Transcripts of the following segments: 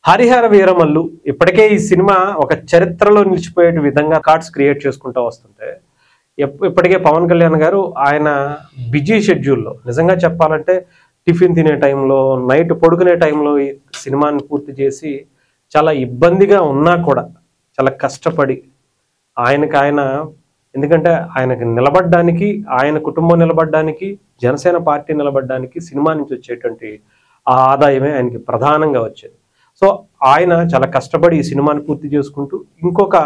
హరిహర వీరమల్లు ఇప్పటికే ఈ సినిమా ఒక చరిత్రలో నిలిచిపోయే విధంగా కార్డ్స్ క్రియేట్ చేసుకుంటూ వస్తుంటే ఇప్పటికే పవన్ కళ్యాణ్ గారు ఆయన బిజీ షెడ్యూల్లో నిజంగా చెప్పాలంటే టిఫిన్ తినే టైంలో నైట్ పడుకునే టైంలో ఈ సినిమాని పూర్తి చేసి చాలా ఇబ్బందిగా ఉన్నా కూడా చాలా కష్టపడి ఆయన ఎందుకంటే ఆయనకి నిలబడడానికి ఆయన కుటుంబం నిలబడడానికి జనసేన పార్టీ నిలబడడానికి సినిమా నుంచి వచ్చేటువంటి ఆ ఆదాయమే ఆయనకి ప్రధానంగా వచ్చేది. సో ఆయన చాలా కష్టపడి ఈ సినిమాని పూర్తి చేసుకుంటూ ఇంకొక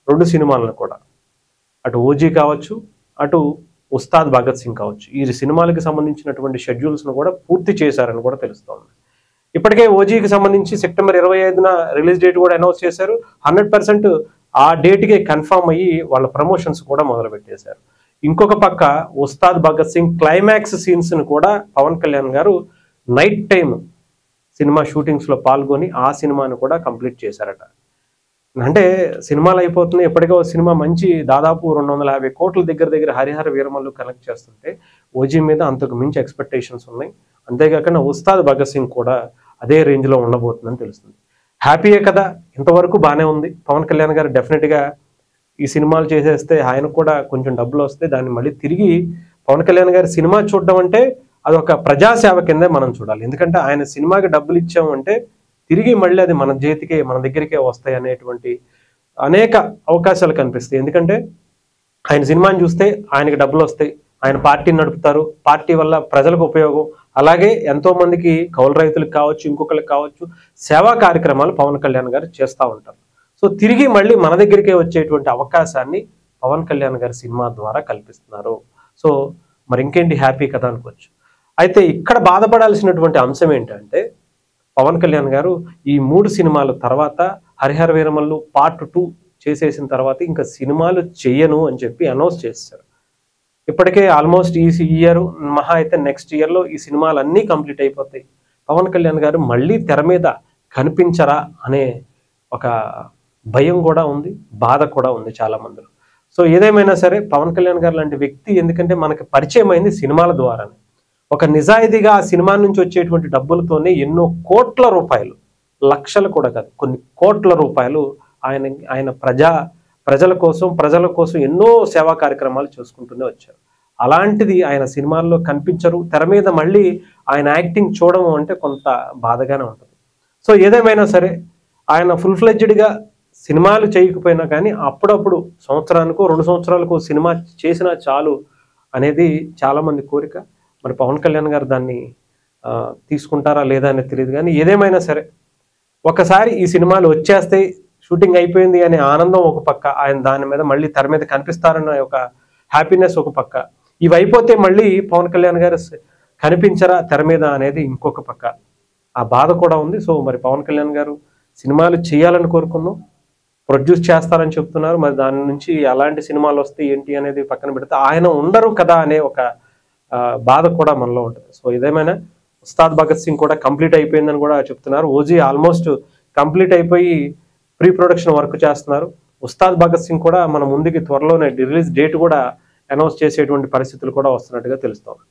2 సినిమాలను కూడా అటు ఓజీ కావచ్చు, అటు ఉస్తాద్ భగత్ సింగ్ కావచ్చు, ఈ సినిమాలకు సంబంధించినటువంటి షెడ్యూల్స్ను కూడా పూర్తి చేశారని కూడా తెలుస్తోంది. ఇప్పటికే ఓజీకి సంబంధించి సెప్టెంబర్ 25న రిలీజ్ డేట్ కూడా అనౌన్స్ చేశారు. 100% ఆ డేట్కే కన్ఫర్మ్ అయ్యి వాళ్ళ ప్రమోషన్స్ కూడా మొదలుపెట్టేశారు. ఇంకొక పక్క ఉస్తాద్ భగత్ సింగ్ క్లైమాక్స్ సీన్స్ను కూడా పవన్ కళ్యాణ్ గారు నైట్ టైం సినిమా షూటింగ్స్లో పాల్గొని ఆ సినిమాను కూడా కంప్లీట్ చేశారట. అంటే సినిమాలు అయిపోతున్నాయి. ఎప్పటికో సినిమా మంచి దాదాపు 250 కోట్ల దగ్గర హరిహర వీరమల్లు కనెక్ట్ చేస్తుంటే ఓజీ మీద అంతకు మించి ఎక్స్పెక్టేషన్స్ ఉన్నాయి. అంతేకాకుండా ఉస్తాద్ భగత్ సింగ్ కూడా అదే రేంజ్లో ఉండబోతుందని తెలుస్తుంది. హ్యాపీయే కదా, ఇంతవరకు బాగానే ఉంది. పవన్ కళ్యాణ్ గారు డెఫినెట్గా ఈ సినిమాలు చేసేస్తే ఆయనకు కూడా కొంచెం డబ్బులు వస్తే దాన్ని మళ్ళీ తిరిగి పవన్ కళ్యాణ్ గారి సినిమా చూడడం అంటే అదొక ప్రజాసేవ కిందే మనం చూడాలి. ఎందుకంటే ఆయన సినిమాకి డబ్బులు ఇచ్చామంటే తిరిగి మళ్ళీ అది మన చేతికే మన దగ్గరికే వస్తాయి అనేటువంటి అనేక అవకాశాలు కనిపిస్తాయి. ఎందుకంటే ఆయన సినిమాని చూస్తే ఆయనకి డబ్బులు వస్తాయి, ఆయన పార్టీని నడుపుతారు, పార్టీ వల్ల ప్రజలకు ఉపయోగం, అలాగే ఎంతోమందికి కౌలు రైతులకు కావచ్చు, ఇంకొకరికి కావచ్చు, సేవా కార్యక్రమాలు పవన్ కళ్యాణ్ గారు చేస్తూ ఉంటారు. సో తిరిగి మళ్ళీ మన దగ్గరికే వచ్చేటువంటి అవకాశాన్ని పవన్ కళ్యాణ్ గారి సినిమా ద్వారా కల్పిస్తున్నారు. సో మరి ఇంకేంటి, హ్యాపీ కదా అనుకోవచ్చు. అయితే ఇక్కడ బాధపడాల్సినటువంటి అంశం ఏంటంటే పవన్ కళ్యాణ్ గారు ఈ 3 సినిమాల తర్వాత హరిహర వీరమల్లు పార్ట్ 2 చేసేసిన తర్వాత ఇంకా సినిమాలు చెయ్యను అని చెప్పి అనౌన్స్ చేశారు. ఇప్పటికే ఆల్మోస్ట్ ఈ ఇయర్ మహా అయితే నెక్స్ట్ ఇయర్లో ఈ సినిమాలన్నీ కంప్లీట్ అయిపోతాయి. పవన్ కళ్యాణ్ గారు మళ్ళీ తెర మీద కనిపించరా అనే ఒక భయం కూడా ఉంది, బాధ కూడా ఉంది చాలా మందిలో. సో ఏదేమైనా సరే పవన్ కళ్యాణ్ గారు లాంటి వ్యక్తి ఎందుకంటే మనకి పరిచయం అయింది సినిమాల ద్వారానే. ఒక నిజాయితీగా ఆ సినిమా నుంచి వచ్చేటువంటి డబ్బులతోనే ఎన్నో కోట్ల రూపాయలు, లక్షలు కూడా కాదు, కొన్ని కోట్ల రూపాయలు ఆయన ప్రజల కోసం ఎన్నో సేవా కార్యక్రమాలు చేసుకుంటూనే వచ్చారు. అలాంటిది ఆయన సినిమాల్లో కనిపించరు, తెర మీద మళ్ళీ ఆయన యాక్టింగ్ చూడడం అంటే కొంత బాధగానే ఉంటుంది. సో ఏదేమైనా సరే ఆయన ఫుల్ ఫ్లెడ్జ్డ్గా సినిమాలు చేయకపోయినా కానీ అప్పుడప్పుడు సంవత్సరానికో 2 సంవత్సరాలకో సినిమా చేసినా చాలు అనేది చాలామంది కోరిక. మరి పవన్ కళ్యాణ్ గారు దాన్ని తీసుకుంటారా లేదా అనేది తెలియదు. కానీ ఏదేమైనా సరే ఒకసారి ఈ సినిమాలు వచ్చేస్తే షూటింగ్ అయిపోయింది అనే ఆనందం ఒక పక్క, ఆయన దాని మీద మళ్ళీ తెర మీద కనిపిస్తారన్న ఒక హ్యాపీనెస్ ఒక పక్క, ఇవి అయిపోతే మళ్ళీ పవన్ కళ్యాణ్ గారు కనిపించరా తెర మీద అనేది ఇంకొక పక్క, ఆ బాధ కూడా ఉంది. సో మరి పవన్ కళ్యాణ్ గారు సినిమాలు చేయాలని కోరుకుందాం, ప్రొడ్యూస్ చేస్తారని చెప్తున్నారు. మరి దాని నుంచి ఎలాంటి సినిమాలు వస్తాయి ఏంటి అనేది పక్కన పెడితే ఆయన ఉండరు కదా అనే ఒక బాధ కూడా మనలో ఉంటుంది. సో ఏదేమైనా ఉస్తాద్ భగత్ సింగ్ కూడా కంప్లీట్ అయిపోయిందని కూడా చెప్తున్నారు. ఓజీ ఆల్మోస్ట్ కంప్లీట్ అయిపోయి ప్రీ ప్రొడక్షన్ వర్క్ చేస్తున్నారు. ఉస్తాద్ భగత్ సింగ్ కూడా మన ముందుకి త్వరలోనే రిలీజ్ డేట్ కూడా అనౌన్స్ చేసేటువంటి పరిస్థితులు కూడా వస్తున్నట్టుగా తెలుస్తోంది.